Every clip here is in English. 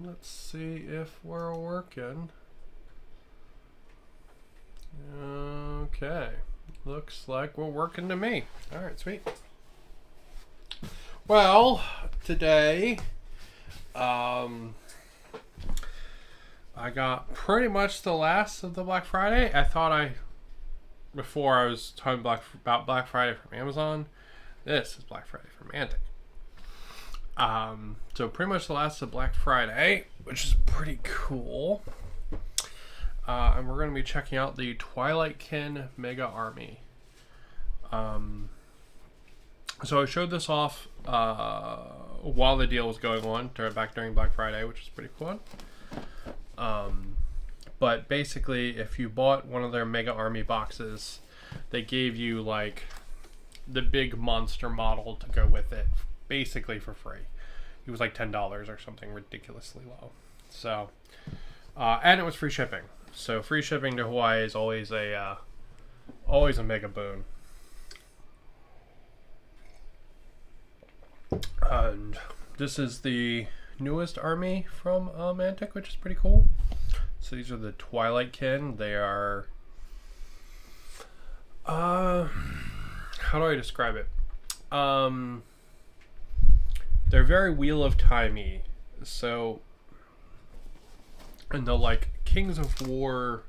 Let's see if we're working. Okay. Looks like we're working to me. Alright, sweet. Well, today, I got pretty much the last of the Black Friday. Before I was talking about Black Friday from Amazon, this is Black Friday from Mantic. So pretty much the last of Black Friday, which is pretty cool. And we're going to be checking out the Twilight Mega Army. So I showed this off while the deal was going on, back during Black Friday, which is pretty fun. But basically, if you bought one of their Mega Army boxes, they gave you like the big monster model to go with it, basically for free. It was like $10 or something ridiculously low. So, and it was free shipping. So free shipping to Hawaii is always a mega boon. And this is the newest army from Mantic, which is pretty cool. So these are the Twilight Kin. They are, how do I describe it? They're very Wheel of Timey. So in the like Kings of War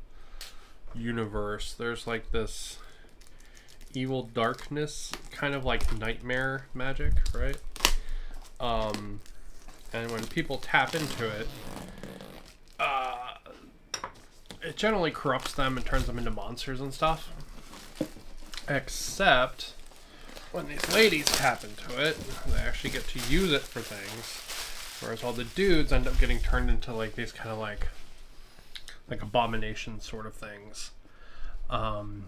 universe, there's like this evil darkness, kind of like nightmare magic, right? And when people tap into it, it generally corrupts them and turns them into monsters and stuff. Except when these ladies tap into it, they actually get to use it for things. Whereas all the dudes end up getting turned into like these kind of like abomination sort of things. And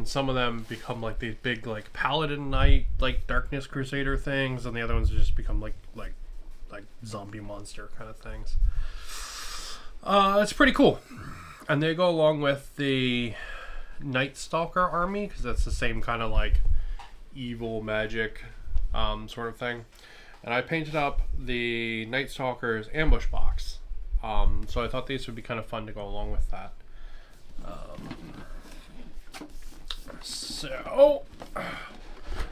some of them become like these big like paladin knight, like darkness crusader things, and the other ones just become like zombie monster kind of things. It's pretty cool. And they go along with the Night Stalker army, because that's the same kind of like evil magic sort of thing. And I painted up the Night Stalker's ambush box. So I thought these would be kind of fun to go along with that. So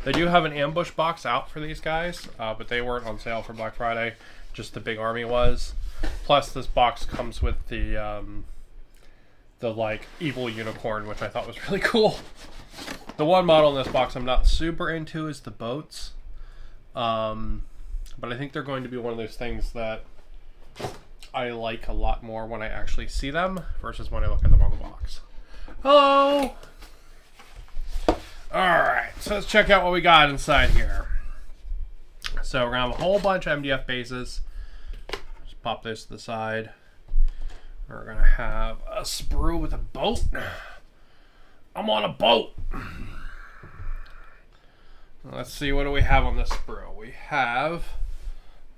they do have an ambush box out for these guys, but they weren't on sale for Black Friday. Just the big army was. Plus, this box comes with the like evil unicorn, which I thought was really cool. The one model in this box I'm not super into is the boats, but I think they're going to be one of those things that I like a lot more when I actually see them versus when I look at them on the box. Hello! Alright, so let's check out what we got inside here. So we're going to have a whole bunch of MDF bases. Just pop this to the side. We're going to have a sprue with a boat. I'm on a boat! Let's see, what do we have on this sprue? We have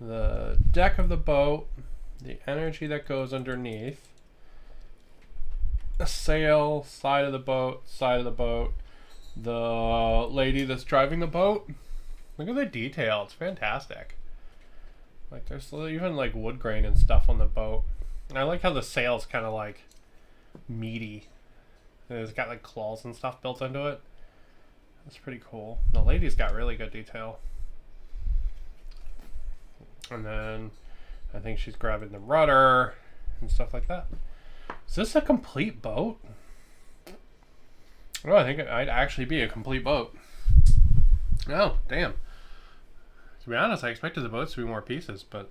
the deck of the boat, the energy that goes underneath, a sail, side of the boat, the lady that's driving the boat. Look at the detail, it's fantastic. Like there's even like wood grain and stuff on the boat. And I like how the sail's kind of like meaty. It's got like claws and stuff built into it. That's pretty cool. The lady's got really good detail. And then I think she's grabbing the rudder and stuff like that. Is this a complete boat? Oh, I think it might actually be a complete boat. Oh, damn. To be honest, I expected the boats to be more pieces, but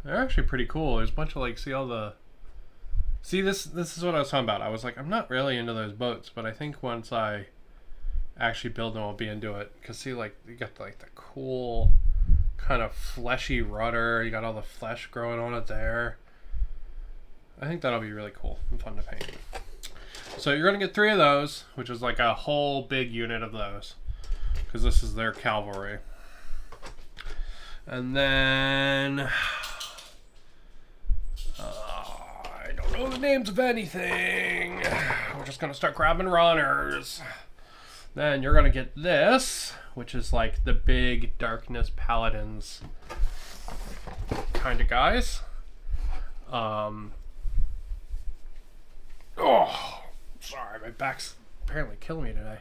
they're actually pretty cool. There's a bunch of like, see this is what I was talking about. I was like, I'm not really into those boats, but I think once I actually build them, I'll be into it. Because see, like, you got like the cool kind of fleshy rudder. You got all the flesh growing on it there. I think that'll be really cool and fun to paint. So you're going to get 3 of those, which is like a whole big unit of those. Because this is their cavalry. And then I don't know the names of anything. We're just going to start grabbing runners. Then you're going to get this, which is like the big Darkness Paladins. kind of guys. Oh, sorry, my back's apparently killing me today.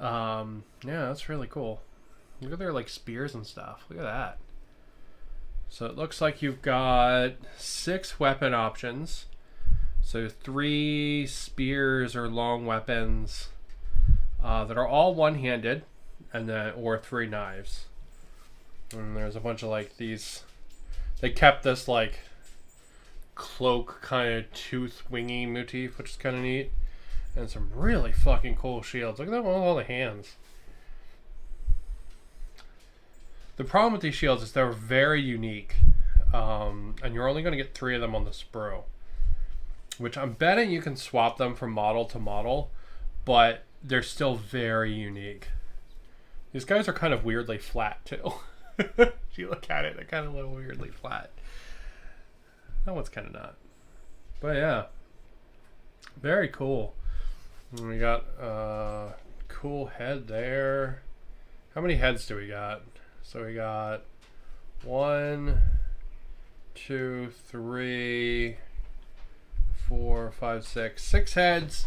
Yeah, that's really cool. Look at their like spears and stuff. Look at that. So it looks like you've got 6 weapon options. So 3 spears or long weapons that are all one-handed, and then or 3 knives. And there's a bunch of like these. They kept this like cloak kind of tooth wingy motif, which is kind of neat, and some really fucking cool shields. Look at that one with all the hands. The problem with these shields is they're very unique, and you're only going to get 3 of them on the sprue, which I'm betting you can swap them from model to model, but they're still very unique. These guys are kind of weirdly flat too. If you look at it, they're kind of a little weirdly flat. That one's kind of not. But yeah, very cool. And we got a cool head there. How many heads do we got? So we got 1, 2, 3, 4, 5, 6. 6 heads,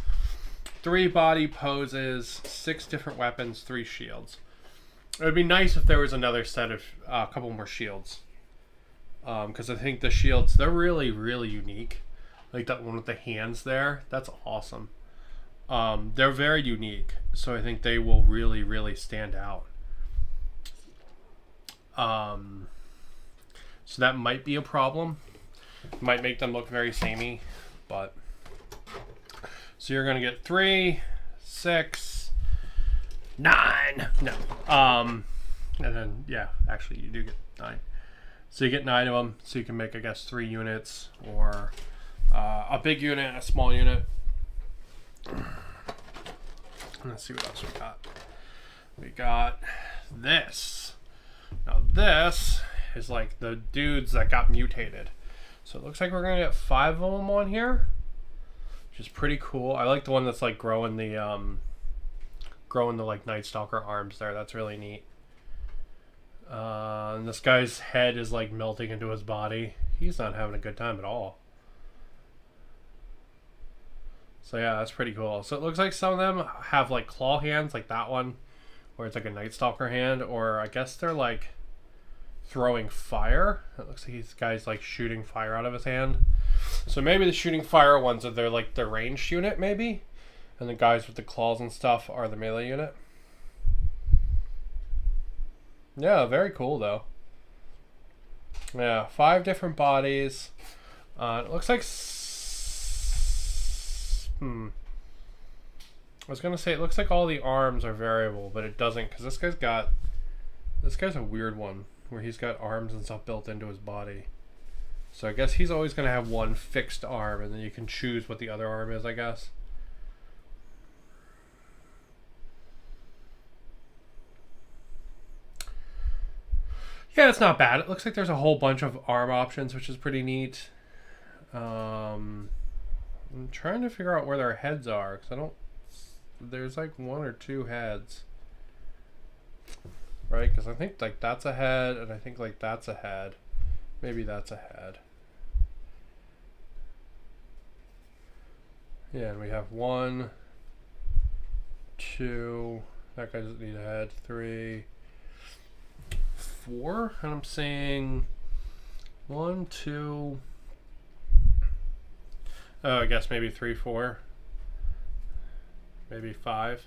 3 body poses, 6 different weapons, 3 shields. It would be nice if there was another set of a couple more shields. Because I think the shields, they're really, really unique. Like that one with the hands there. That's awesome. They're very unique. So I think they will really, really stand out. So that might be a problem. Might make them look very samey, but so you're gonna get 3, 6, 9. No. And then yeah, actually you do get 9. So you get 9 of them. So you can make, I guess, 3 units, or a big unit, a small unit. Let's see what else we got. We got this. Now this is like the dudes that got mutated. So it looks like we're gonna get 5 of them on here, which is pretty cool. I like the one that's like growing the like Night Stalker arms there. That's really neat. And this guy's head is like melting into his body. He's not having a good time at all. So yeah, that's pretty cool. So it looks like some of them have like claw hands, like that one, where it's like a Night Stalker hand, or I guess they're like throwing fire. It looks like this guy's like shooting fire out of his hand. So maybe the shooting fire ones are they're like the ranged unit, maybe, and the guys with the claws and stuff are the melee unit. Yeah, very cool though. Yeah, 5 different bodies. It looks like I was gonna say it looks like all the arms are variable, but it doesn't, because this guy's a weird one where he's got arms and stuff built into his body. So I guess he's always gonna have one fixed arm, and then you can choose what the other arm is, I guess. Yeah, it's not bad. It looks like there's a whole bunch of arm options, which is pretty neat. I'm trying to figure out where their heads are, because I don't... There's like 1 or 2 heads. Right? Because I think like that's a head, and I think like that's a head. Maybe that's a head. Yeah, and we have 1, 2... That guy doesn't need a head. 3... 4, and I'm saying 1, 2. Oh, I guess maybe 3, 4, maybe 5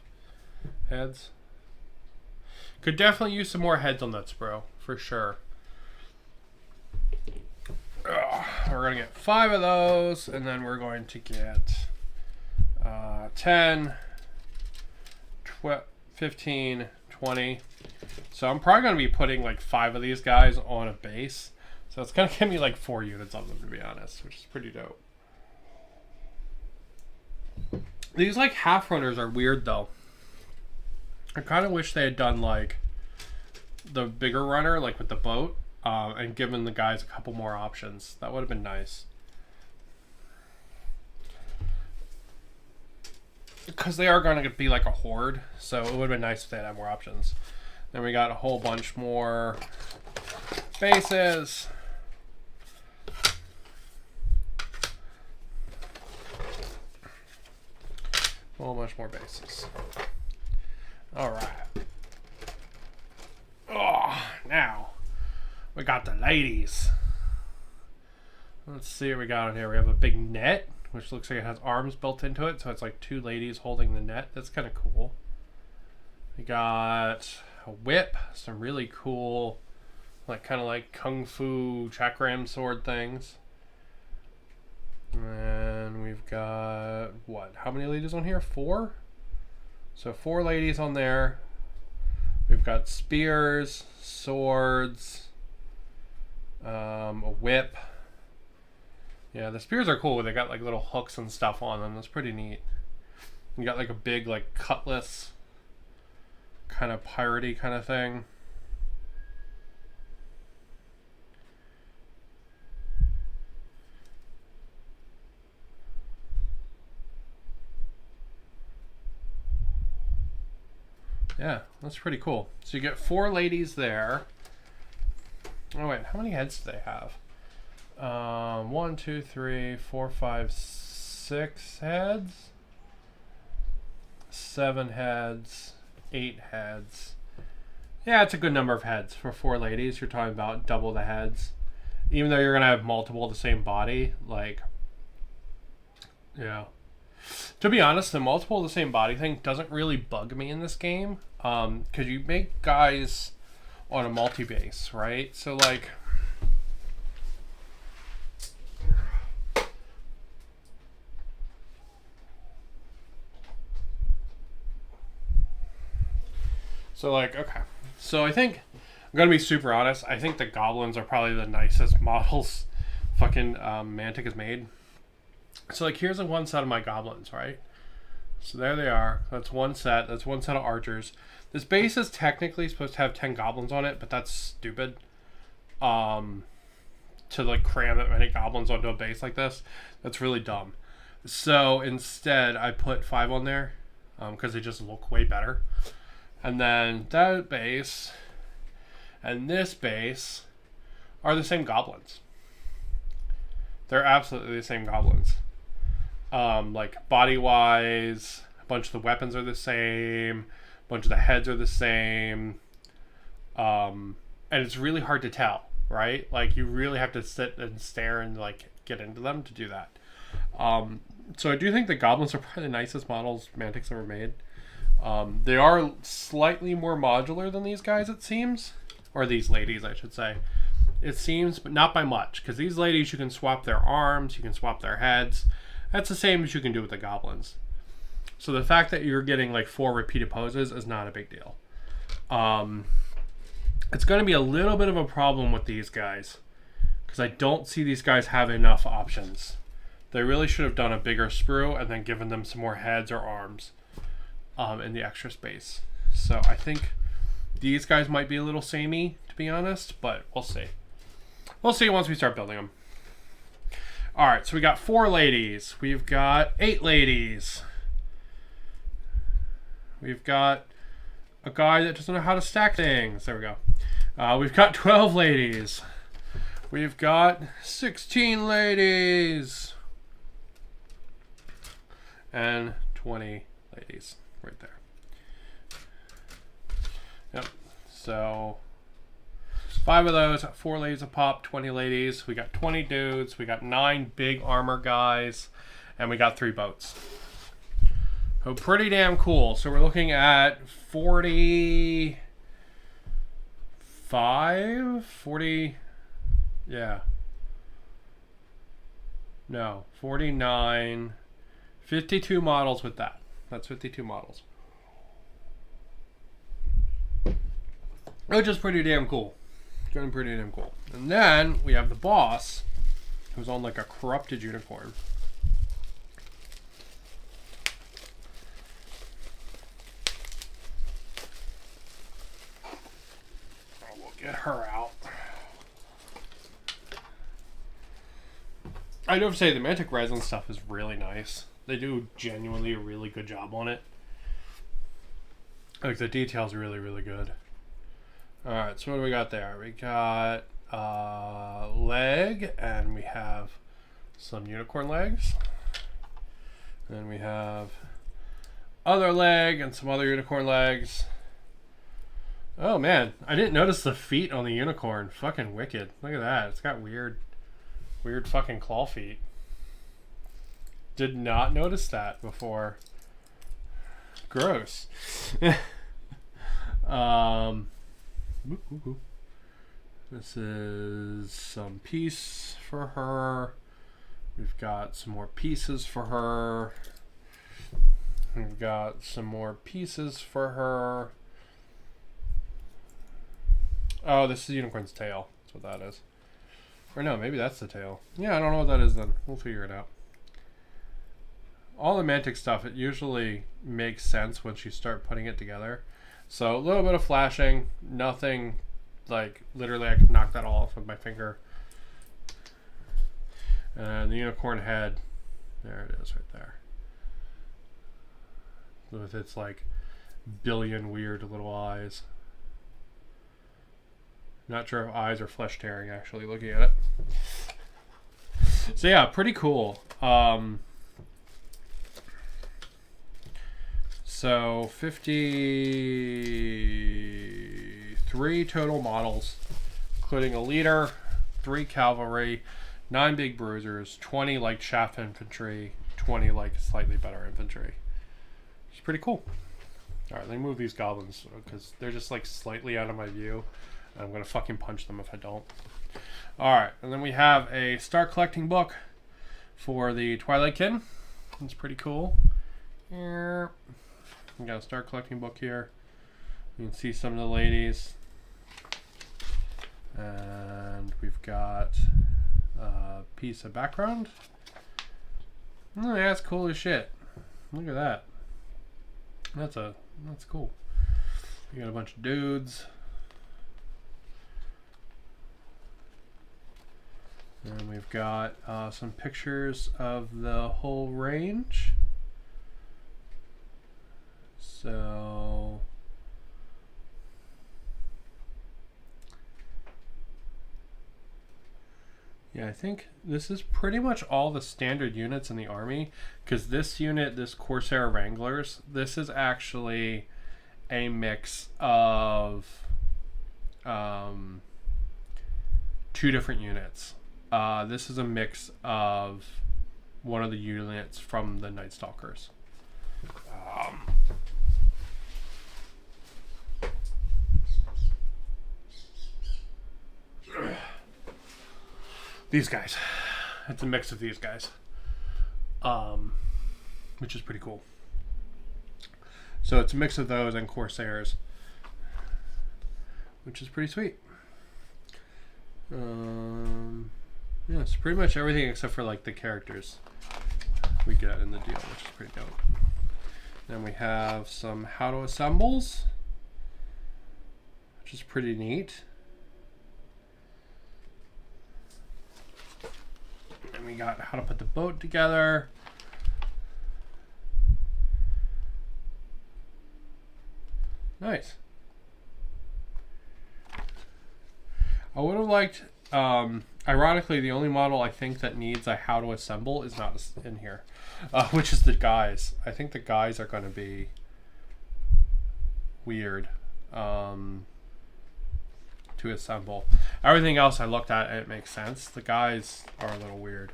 heads. Could definitely use some more heads on that sprue for sure. We're gonna get 5 of those, and then we're going to get 10, 12, 15, 20. So I'm probably going to be putting like 5 of these guys on a base. So it's going to give me like 4 units of them, to be honest, which is pretty dope. These like half runners are weird though. I kind of wish they had done like the bigger runner, like with the boat, and given the guys a couple more options. That would have been nice. Because they are going to be like a horde, so it would have been nice if they had more options. Then we got a whole bunch more bases. A whole bunch more bases. All right. Oh, now we got the ladies. Let's see what we got on here. We have a big net, which looks like it has arms built into it. So it's like two ladies holding the net. That's kind of cool. We got a whip, some really cool, like kind of like kung fu chakram sword things. And we've got, what, how many ladies on here? 4? So 4 ladies on there. We've got spears, swords, a whip. Yeah, the spears are cool. They got like little hooks and stuff on them. That's pretty neat. You got like a big like cutlass, kind of piratey kind of thing. Yeah, that's pretty cool. So you get 4 ladies there. Oh wait, how many heads do they have? 1, 2, 3, 4, 5, 6 heads. 7 heads. 8 heads. Yeah, it's a good number of heads for 4 ladies. You're talking about double the heads. Even though you're gonna have multiple of the same body, like, yeah. To be honest, the multiple of the same body thing doesn't really bug me in this game. Because you make guys on a multi-base, right? So like, okay. So I think, I'm gonna be super honest, I think the goblins are probably the nicest models fucking Mantic has made. So like, here's one set of my goblins, right? So there they are. That's one set. That's one set of archers. This base is technically supposed to have 10 goblins on it, but that's stupid. To like cram that many goblins onto a base like this, that's really dumb. So instead, I put 5 on there because they just look way better. And then that base and this base are the same goblins. They're absolutely the same goblins. Like body wise, a bunch of the weapons are the same, a bunch of the heads are the same, and it's really hard to tell, right? Like you really have to sit and stare and like get into them to do that. So I do think the goblins are probably the nicest models Mantic's ever made. They are slightly more modular than these guys, it seems, or these ladies, I should say. It seems, but not by much, because these ladies, you can swap their arms, you can swap their heads. That's the same as you can do with the goblins. So the fact that you're getting like 4 repeated poses is not a big deal. It's going to be a little bit of a problem with these guys, because I don't see these guys have enough options. They really should have done a bigger sprue and then given them some more heads or arms in the extra space. So I think these guys might be a little samey, to be honest, but we'll see. We'll see once we start building them. Alright, so we got 4 ladies. We've got 8 ladies. We've got a guy that doesn't know how to stack things. There we go. We've got 12 ladies. We've got 16 ladies. And 20 ladies right there. Yep. So 5 of those, 4 ladies a pop, 20 ladies. We got 20 dudes. We got 9 big armor guys. And we got 3 boats. So pretty damn cool. So we're looking at 40... 40, yeah, no, 49, 52 models with that. That's 52 models, which is pretty damn cool. Pretty damn cool. And then we have the boss, who's on like a corrupted unicorn. Get her out. I do have to say the Mantic resin stuff is really nice. They do genuinely a really good job on it. Like the details are really, really good. Alright, so what do we got there? We got leg, and we have some unicorn legs. And we have other leg and some other unicorn legs. Oh man, I didn't notice the feet on the unicorn. Fucking wicked. Look at that. It's got weird fucking claw feet. Did not notice that before. Gross. This is some piece for her. We've got some more pieces for her. We've got some more pieces for her. Oh, this is the unicorn's tail. That's what that is. Or no, maybe that's the tail. Yeah, I don't know what that is then. We'll figure it out. All the Mantic stuff, it usually makes sense once you start putting it together. So a little bit of flashing. Nothing, like, literally I could knock that all off with my finger. And the unicorn head. There it is right there. With its, like, billion weird little eyes. Not sure if eyes are flesh tearing, actually, looking at it. So yeah, pretty cool. So 53 total models, including a leader, 3 cavalry, 9 big bruisers, 20 like chaff infantry, 20 like slightly better infantry. It's pretty cool. All right, let me move these goblins because they're just like slightly out of my view. I'm gonna fucking punch them if I don't. All right, and then we have a start collecting book for the Twilight Kin. It's pretty cool. Here, we got a start collecting book here. You can see some of the ladies, and we've got a piece of background. Oh, yeah, that's cool as shit. Look at that. That's cool. You got a bunch of dudes. And we've got some pictures of the whole range. So yeah, I think this is pretty much all the standard units in the army, because this unit, this Corsair Wranglers, this is actually a mix of 2 different units. This is a mix of one of the units from the Night Stalkers. These guys. It's a mix of these guys. Which is pretty cool. So it's a mix of those and Corsairs, which is pretty sweet. Yeah, it's pretty much everything except for like the characters we get in the deal, which is pretty dope. Then we have some how to assembles, which is pretty neat. And we got how to put the boat together. Nice. I would have liked, ironically, the only model I think that needs a how to assemble is not in here, which is the guys. I think the guys are going to be weird to assemble. Everything else I looked at, it makes sense. The guys are a little weird.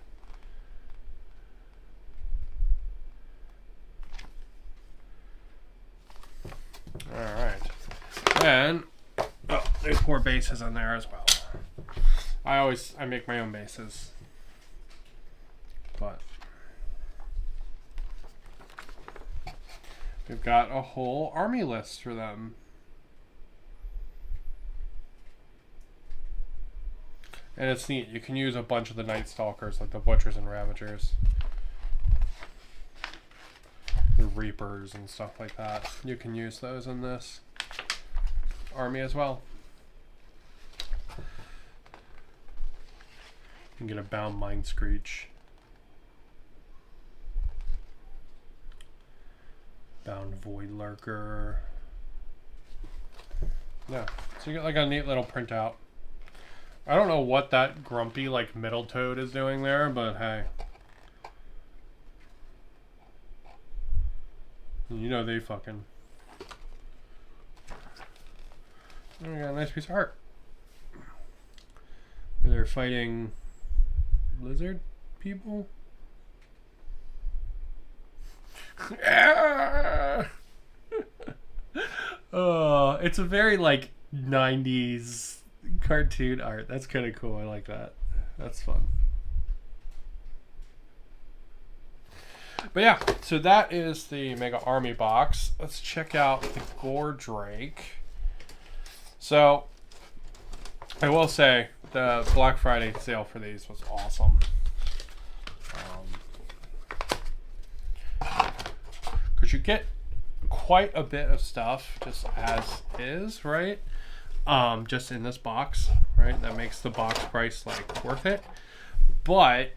All right. And oh, there's 4 bases in there as well. I make my own bases, but we've got a whole army list for them. And it's neat. You can use a bunch of the Night Stalkers, like the Butchers and Ravagers, the Reapers and stuff like that. You can use those in this army as well. You can get a Bound Mind Screech, Bound Void Lurker. Yeah, so you get like a neat little printout. I don't know what that grumpy like middle toad is doing there, but hey. You know they fucking... Oh, we got a nice piece of art. They're fighting lizard people. Oh, it's a very like 90s cartoon art. That's kind of cool. I like that. That's fun. But yeah, so that is the Mega Army box. Let's check out the Gore Drake. So, I will say the Black Friday sale for these was awesome. Because you get quite a bit of stuff just as is, right? Just in this box, right? That makes the box price like worth it. But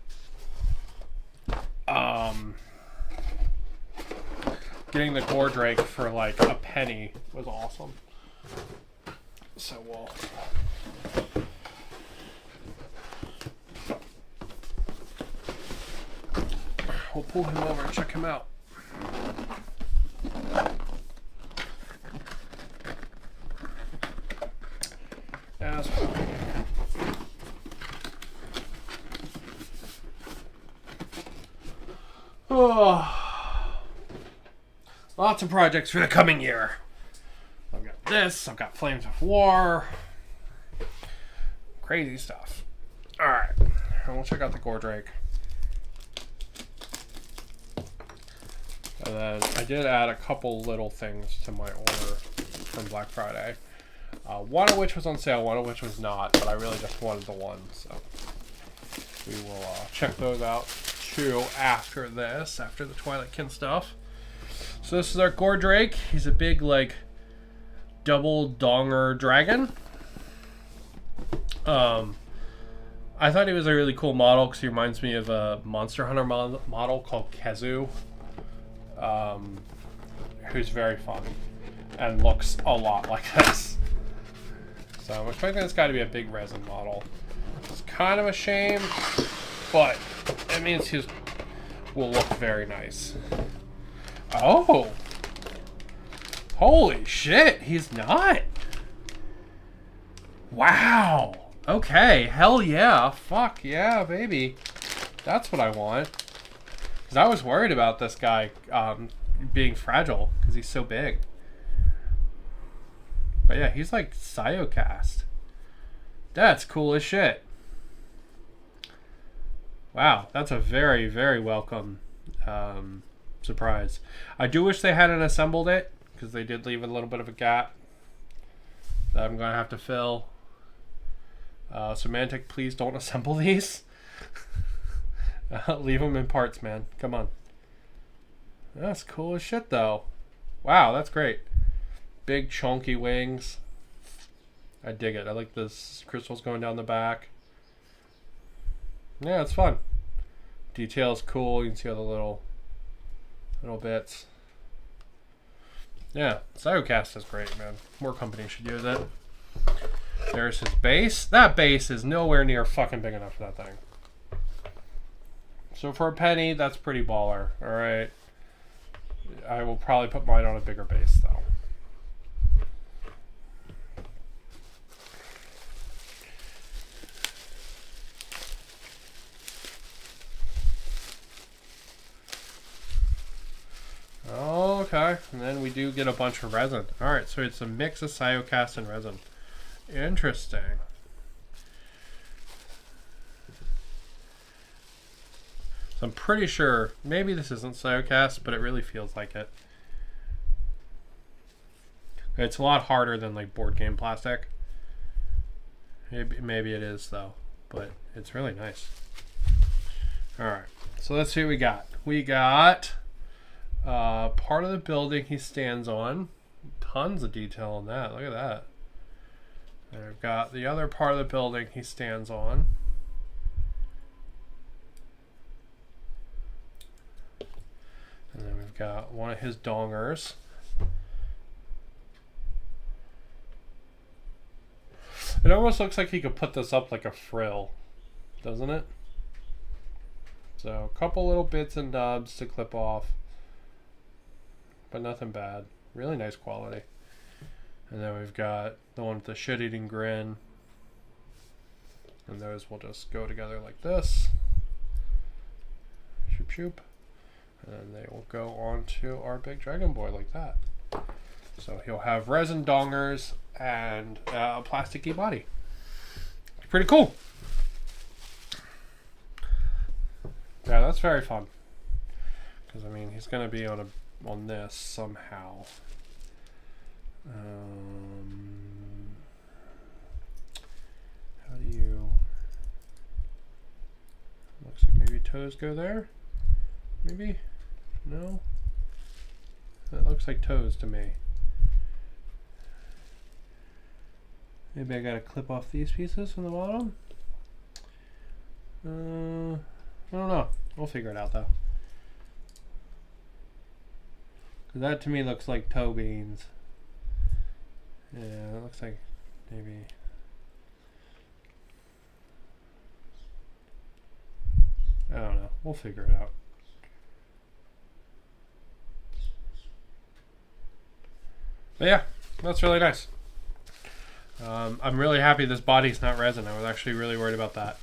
getting the Gore Drake for like a penny was awesome. So we'll pull him over and check him out. As well. Oh, lots of projects for the coming year. I've got this, I've got Flames of War. Crazy stuff. Alright, and we'll check out the Gore Drake. And then I did add a couple little things to my order from Black Friday. One of which was on sale, one of which was not, but I really just wanted the one, so we will check those out too after this, after the Twilight stuff. So this is our Gore Drake. He's a big, like, double donger dragon. I thought he was a really cool model because he reminds me of a Monster Hunter model called Kezu, who's very fun and looks a lot like this. So I'm expecting this guy to be a big resin model. It's kind of a shame, but it means he will look very nice. Oh! Holy shit, he's not! Wow! Okay, hell yeah. Fuck yeah, baby. That's what I want. Because I was worried about this guy being fragile, because he's so big. But yeah, he's like Siocast. That's cool as shit. Wow, that's a very, very welcome surprise. I do wish they hadn't assembled it, because they did leave a little bit of a gap that I'm going to have to fill. Semantic, please don't assemble these. Leave them in parts, man. Come on. That's cool as shit, though. Wow, that's great. Big, chunky wings. I dig it. I like this crystals going down the back. Yeah, it's fun. Detail's cool. You can see all the little bits. Yeah, Siocast is great, man. More companies should use it. There's his base. That base is nowhere near fucking big enough for that thing. So for a penny, that's pretty baller. Alright. I will probably put mine on a bigger base, though. Okay, and then we do get a bunch of resin. Alright, so it's a mix of Siocast and resin. Interesting. So I'm pretty sure, maybe this isn't Siocast, but it really feels like it. It's a lot harder than like board game plastic. Maybe it is though, but it's really nice. Alright, so let's see what we got. We got part of the building he stands on. Tons of detail on that. Look at that. And we've got the other part of the building he stands on. And then we've got one of his dongers. It almost looks like he could put this up like a frill, doesn't it? So a couple little bits and nubs to clip off. but nothing bad. Really nice quality. And then we've got the one with the shit-eating grin. And those will just go together like this. Shoop shoop. And then they will go onto our big dragon boy like that. So he'll have resin dongers and a plasticky body. Pretty cool. Yeah, that's very fun. Because I mean, he's gonna be on this somehow. How do you? Looks like maybe toes go there. Maybe? No? That looks like toes to me. Maybe I gotta clip off these pieces from the bottom? I don't know. We'll figure it out though. Cause that to me looks like toe beans. Yeah, it looks like maybe. I don't know. We'll figure it out. But yeah, that's really nice. I'm really happy this body's not resin. I was actually really worried about that.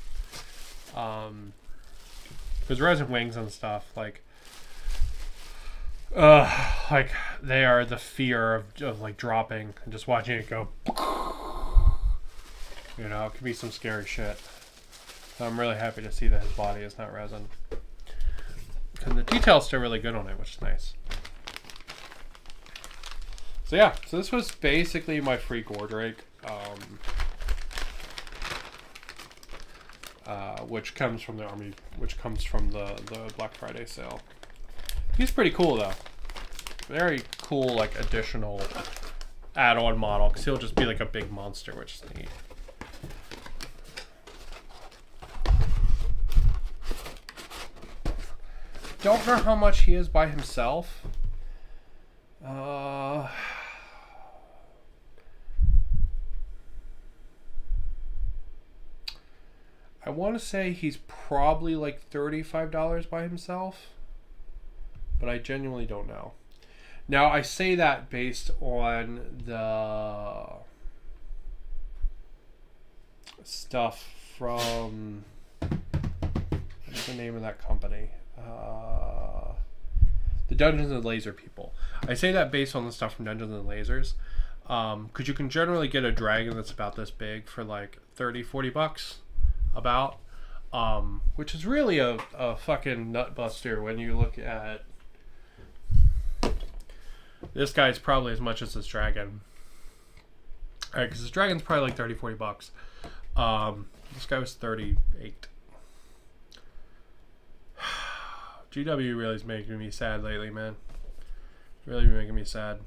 Because resin wings and stuff, like they are the fear of like dropping and just watching it go. You know, it could be some scary shit. So I'm really happy to see that his body is not resin. Because the detail's still really good on it, which is nice. So yeah, so this was basically my free Gordrake, which comes from the army, which comes from the Black Friday sale. He's pretty cool though. Very cool, like additional add-on model, because he'll just be like a big monster, which is neat. Don't know how much he is by himself. I want to say he's probably like $35 by himself, but I genuinely don't know. Now I say that based on the stuff from, what's the name of that company? The Dungeons and Laser people. I say that based on the stuff from Dungeons and Lasers, because you can generally get a dragon that's about this big for like 30-40 bucks. About, which is really a fucking nut buster when you look at this guy's probably as much as this dragon. Alright, because this dragon's probably like 30-40 bucks. This guy was 38. GW really is making me sad lately, man. Really making me sad.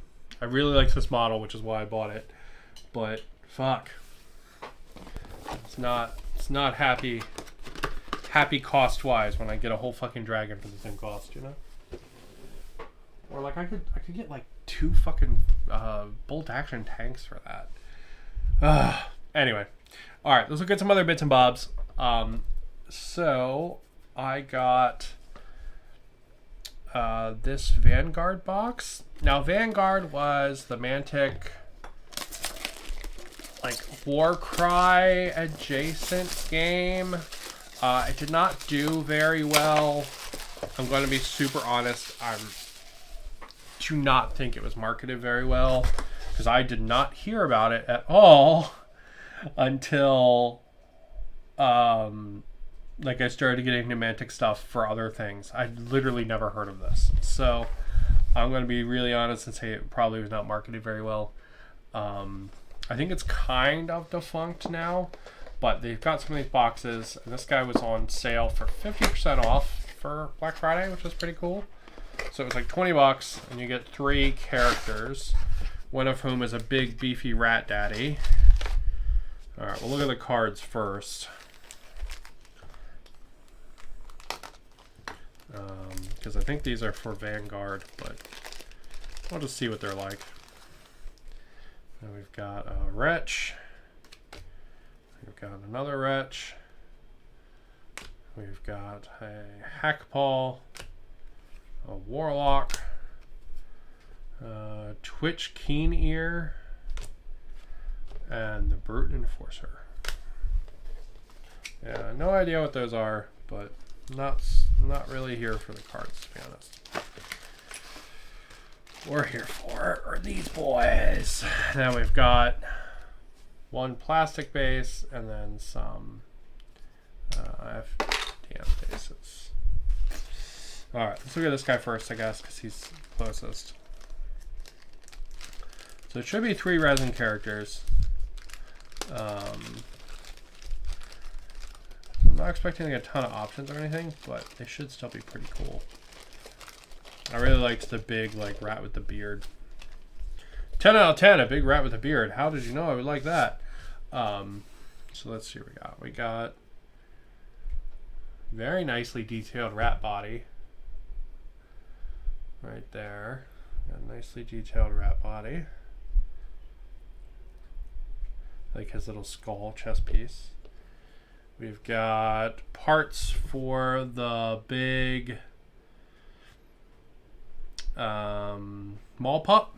I really like this model, which is why I bought it. But fuck. It's not happy cost wise when I get a whole fucking dragon for the same cost, you know? Or like I could get like 2 fucking bolt action tanks for that. Anyway. Alright, let's look at some other bits and bobs. So I got this Vanguard box. Now Vanguard was the Mantic like Warcry adjacent game. It did not do very well. I'm going to be super honest. I do not think it was marketed very well, because I did not hear about it at all until like I started getting Mantic stuff for other things. I literally never heard of this. So I'm going to be really honest and say it probably was not marketed very well. I think it's kind of defunct now, but they've got some of these boxes, and this guy was on sale for 50% off for Black Friday, which was pretty cool. So it was like 20 bucks, and you get 3 characters, one of whom is a big beefy rat daddy. Alright, we'll look at the cards first. Because I think these are for Vanguard, but I'll just see what they're like. Then we've got a Wretch. We've got another Wretch. We've got a Hackpaw, a Warlock, Twitch Keen Ear, and the Brute Enforcer. Yeah, no idea what those are, but not really here for the cards, to be honest. We're here for are these boys. Now we've got one plastic base and then some FDM bases. All right, let's look at this guy first, I guess, because he's closest. So it should be 3 resin characters. I'm not expecting a ton of options or anything, but they should still be pretty cool. I really liked the big like rat with the beard. 10 out of 10, a big rat with a beard. How did you know I would like that? So let's see what we got. We got very nicely detailed rat body. Right there. Got a nicely detailed rat body. Like his little skull chest piece. We've got parts for the big mall pup.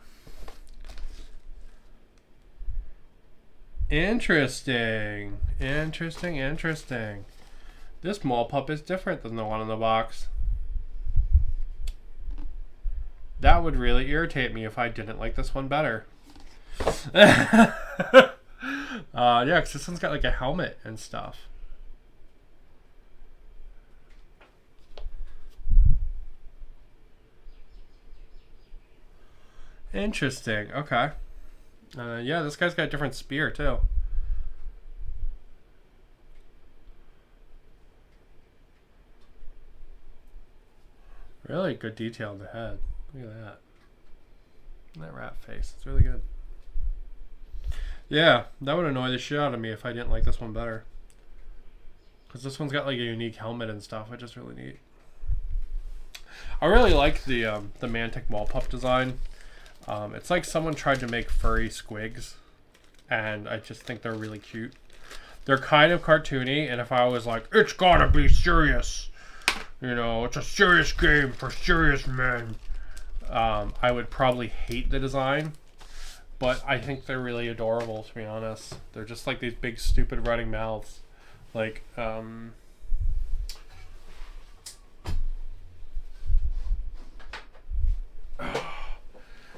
Interesting. This mall pup is different than the one in the box. That would really irritate me if I didn't like this one better. Yeah, because this one's got like a helmet and stuff. Interesting. Okay. Yeah, this guy's got a different spear too. Really good detail on the head. Look at that. That rat face. It's really good. Yeah, that would annoy the shit out of me if I didn't like this one better. Because this one's got like a unique helmet and stuff, which is really neat. I really like the Mantic Mall Pup design. It's like someone tried to make furry squigs, and I just think they're really cute. They're kind of cartoony, and if I was like, it's gotta be serious, you know, it's a serious game for serious men, I would probably hate the design, but I think they're really adorable, to be honest. They're just like these big, stupid running mouths. Like,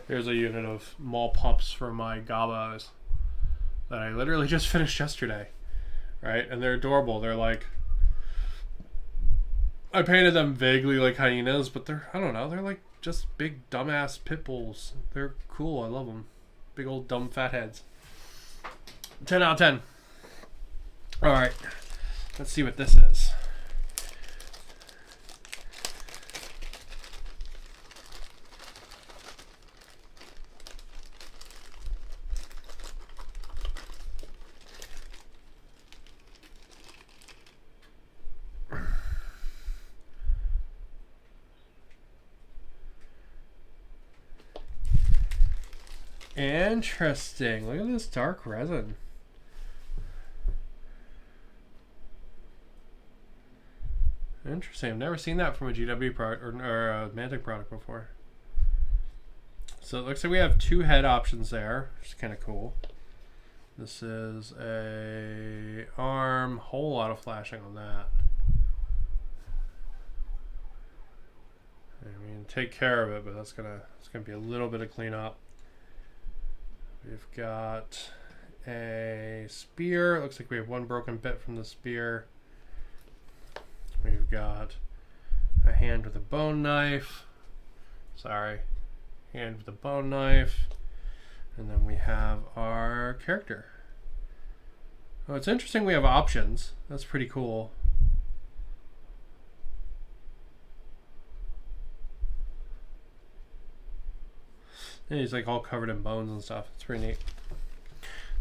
here's a unit of mall pups for my gabas that I literally just finished yesterday, right? And they're adorable. They're like, I painted them vaguely like hyenas, but they're, I don't know, they're like just big dumbass pit bulls. They're cool. I love them. Big old dumb fat heads. 10 out of 10. All right, let's see what this is. Interesting. Look at this dark resin. Interesting. I've never seen that from a GW product or a Mantic product before. So it looks like we have 2 head options there, which is kind of cool. This is a arm. Whole lot of flashing on that. I mean, take care of it, but it's gonna be a little bit of cleanup. We've got a spear. It looks like we have 1 broken bit from the spear. We've got a hand with a bone knife. Sorry. Hand with a bone knife. And then we have our character. Oh, it's interesting we have options. That's pretty cool. And he's like all covered in bones and stuff. It's pretty neat.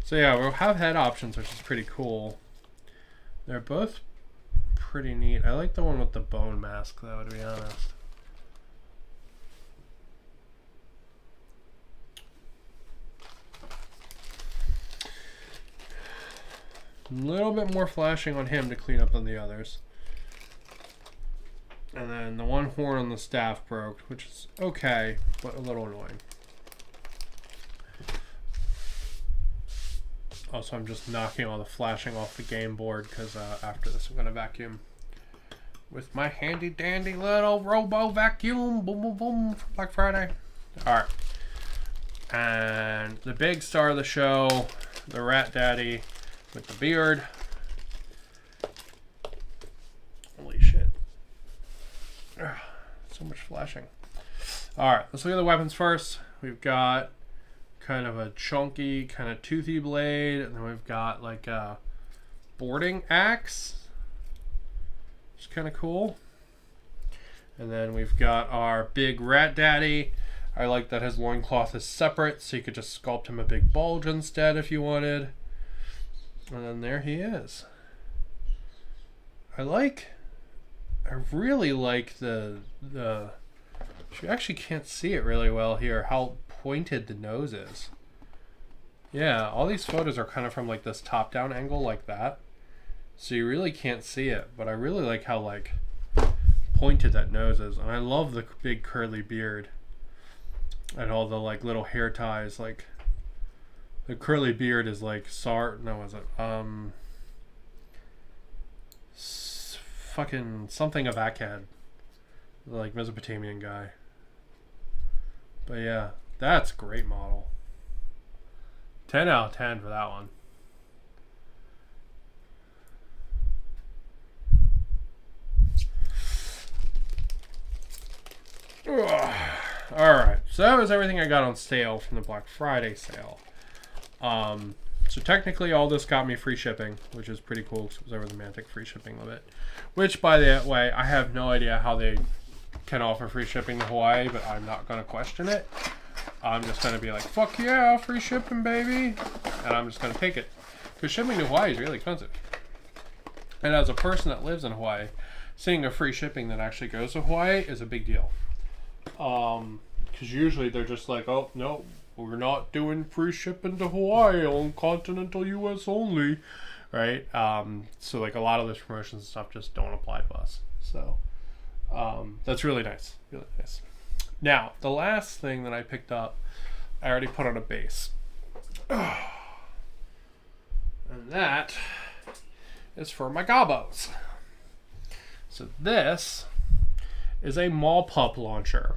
So yeah, we'll have head options, which is pretty cool. They're both pretty neat. I like the one with the bone mask, though, to be honest. A little bit more flashing on him to clean up than the others. And then the one horn on the staff broke, which is okay, but a little annoying. Also, I'm just knocking all the flashing off the game board because after this I'm going to vacuum with my handy dandy little robo vacuum. Boom, boom, boom for Black Friday. Alright. And the big star of the show, the Rat Daddy with the beard. Holy shit. Ugh, so much flashing. Alright, let's look at the weapons first. We've got kind of a chunky, kind of toothy blade, and then we've got like a boarding axe, which is kind of cool. And then we've got our big Rat Daddy. I like that his loincloth is separate, so you could just sculpt him a big bulge instead if you wanted. And then there he is. I really like the you actually can't see it really well here, how pointed the nose is. Yeah, all these photos are kind of from like this top-down angle like that, so you really can't see it, but I really like how like pointed that nose is, and I love the big curly beard and all the like little hair ties. Like the curly beard is like fucking something of Akkad, like Mesopotamian guy. But yeah, that's a great model. 10 out of 10 for that one. Alright, so that was everything I got on sale from the Black Friday sale. So technically all this got me free shipping, which is pretty cool because it was over the Mantic free shipping limit. Which, by the way, I have no idea how they can offer free shipping to Hawaii, but I'm not going to question it. I'm just going to be like, fuck yeah, free shipping, baby. And I'm just going to take it. Because shipping to Hawaii is really expensive. And as a person that lives in Hawaii, seeing a free shipping that actually goes to Hawaii is a big deal. Because usually they're just like, oh, no, we're not doing free shipping to Hawaii on continental US only. Right? So like a lot of those promotions and stuff just don't apply to us. So that's really nice. Really nice. Now, the last thing that I picked up, I already put on a base. And that is for my gobos. So this is a mall pup launcher.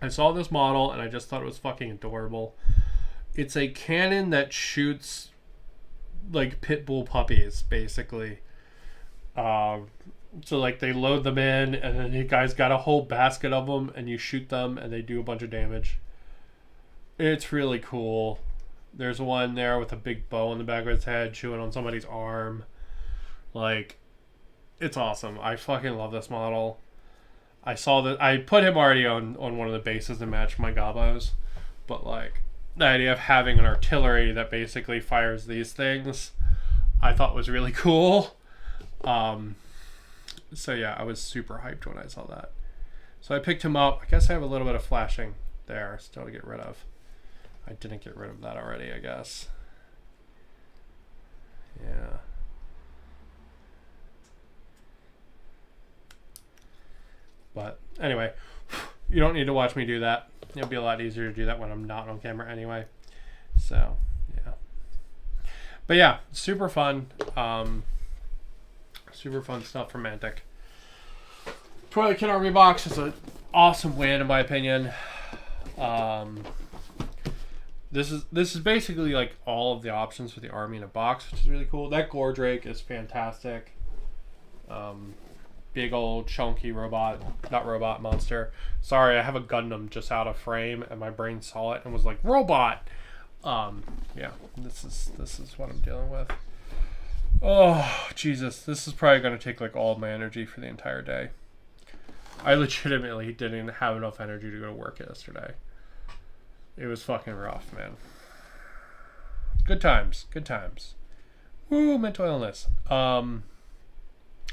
I saw this model and I just thought it was fucking adorable. It's a cannon that shoots like pit bull puppies, basically. So like they load them in and then you guys got a whole basket of them and you shoot them and they do a bunch of damage. It's really cool. There's one there with a big bow on the back of its head chewing on somebody's arm. Like, it's awesome. I fucking love this model. I saw that I put him already on one of the bases to match my gobos, but like the idea of having an artillery that basically fires these things I thought was really cool. So yeah, I was super hyped when I saw that. So I picked him up. I guess I have a little bit of flashing there still to get rid of. I didn't get rid of that already, I guess. Yeah. But anyway, you don't need to watch me do that. It'll be a lot easier to do that when I'm not on camera anyway. So, yeah. But yeah, super fun. Super fun stuff from Mantic. Twilight Kid Army box is an awesome win in my opinion. This is basically like all of the options for the army in a box, which is really cool. That Gore Drake is fantastic. Big old chunky monster. Sorry, I have a Gundam just out of frame and my brain saw it and was like, robot. Yeah, this is what I'm dealing with. Oh, Jesus. This is probably going to take like all of my energy for the entire day. I legitimately didn't have enough energy to go to work yesterday. It was fucking rough, man. Good times. Good times. Woo, mental illness.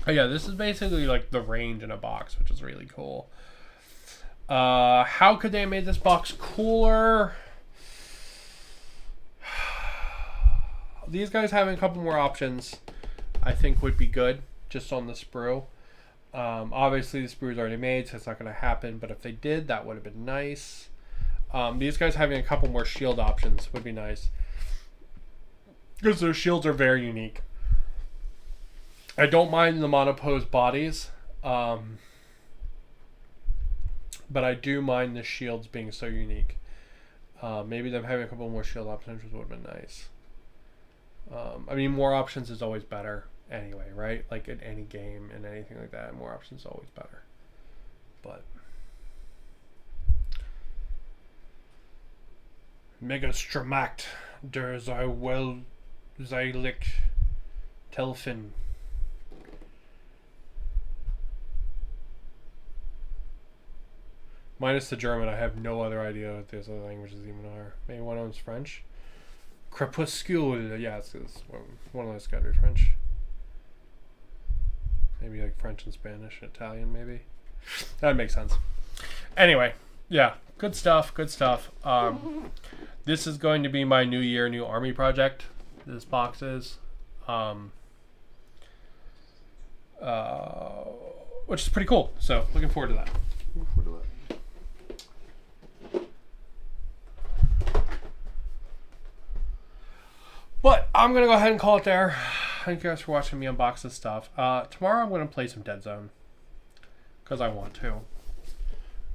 Oh yeah, this is basically like the range in a box, which is really cool. How could they have made this box cooler? These guys having a couple more options, I think would be good, just on the sprue. Obviously, the sprue's already made, so it's not going to happen. But if they did, that would have been nice. These guys having a couple more shield options would be nice. Because their shields are very unique. I don't mind the monopose bodies, but I do mind the shields being so unique. Maybe them having a couple more shield options would have been nice. I mean, more options is always better anyway, right? Like in any game and anything like that, more options is always better. But Mega Stramact der Well Zeilig Telfin. Minus the German, I have no other idea what these other languages even are. Maybe one of them's French. Crepuscule, yeah, it's one of those got to be French. Maybe like French and Spanish and Italian, maybe. That makes sense. Anyway, yeah, good stuff, good stuff. This is going to be my New Year, New Army project. This box is. Which is pretty cool. So, looking forward to that. But I'm going to go ahead and call it there. Thank you guys for watching me unbox this stuff. Tomorrow I'm going to play some Dead Zone. Because I want to.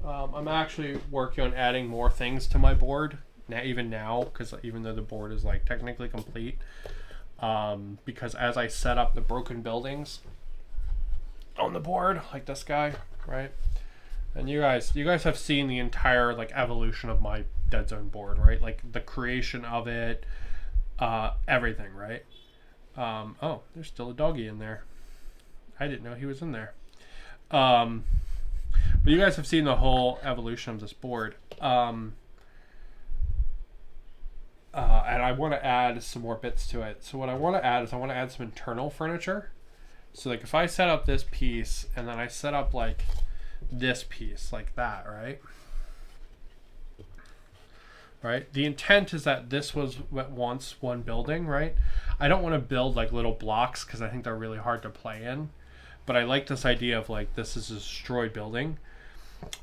I'm actually working on adding more things to my board. Even now. Because even though the board is like technically complete. Because as I set up the broken buildings on the board. Like this guy. Right? And you guys have seen the entire like evolution of my Dead Zone board. Right? Like the creation of it. Everything, right? Oh, there's still a doggy in there. I didn't know he was in there. But you guys have seen the whole evolution of this board. And I want to add some more bits to it. So what I want to add is I want to add some internal furniture. So like if I set up this piece and then I set up like this piece like that, right? Right? The intent is that this was once one building, right? I don't want to build like little blocks because I think they're really hard to play in. But I like this idea of like this is a destroyed building.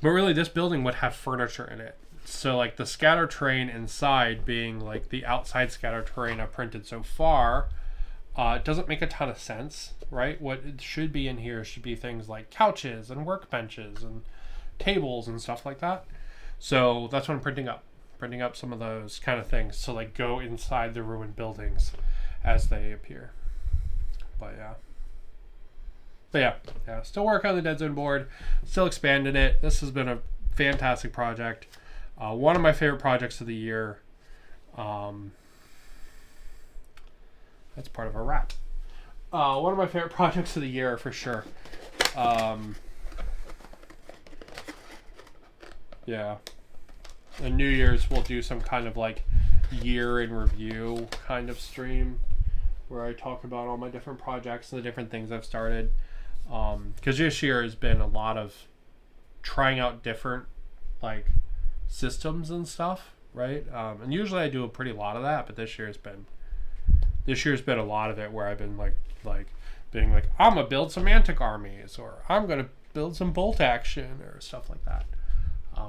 But really this building would have furniture in it. So like the scatter terrain inside being like the outside scatter terrain I've printed so far, it doesn't make a ton of sense, right? What it should be in here should be things like couches and workbenches and tables and stuff like that. So that's what I'm printing up. Printing up some of those kind of things to like go inside the ruined buildings as they appear. But yeah, still working on the Dead Zone board, still expanding it. This has been a fantastic project. One of my favorite projects of the year. That's part of a wrap. One of my favorite projects of the year for sure. Yeah. And New Year's we'll do some kind of like year in review kind of stream where I talk about all my different projects and the different things I've started. Because this year has been a lot of trying out different like systems and stuff, right? And usually I do a pretty lot of that, but this year's been a lot of it where I've been like being like I'm gonna build some Antic armies or I'm gonna build some bolt action or stuff like that.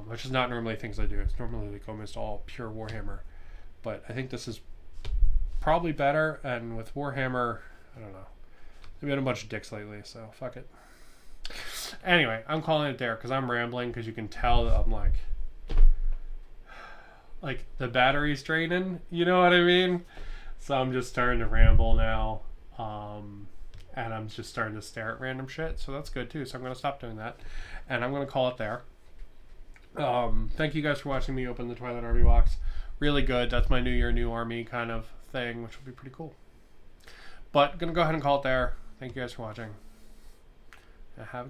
Which is not normally things I do. It's normally like almost all pure Warhammer. But I think this is probably better. And with Warhammer, I don't know. I've been a bunch of dicks lately, so fuck it. Anyway, I'm calling it there because I'm rambling because you can tell that I'm like the battery's draining. You know what I mean? So I'm just starting to ramble now. And I'm just starting to stare at random shit. So that's good too. So I'm going to stop doing that. And I'm going to call it there. Thank you guys for watching me open the Twilight Army box. Really good. That's my New Year, New Army kind of thing, which will be pretty cool. But gonna go ahead and call it there. Thank you guys for watching. And have a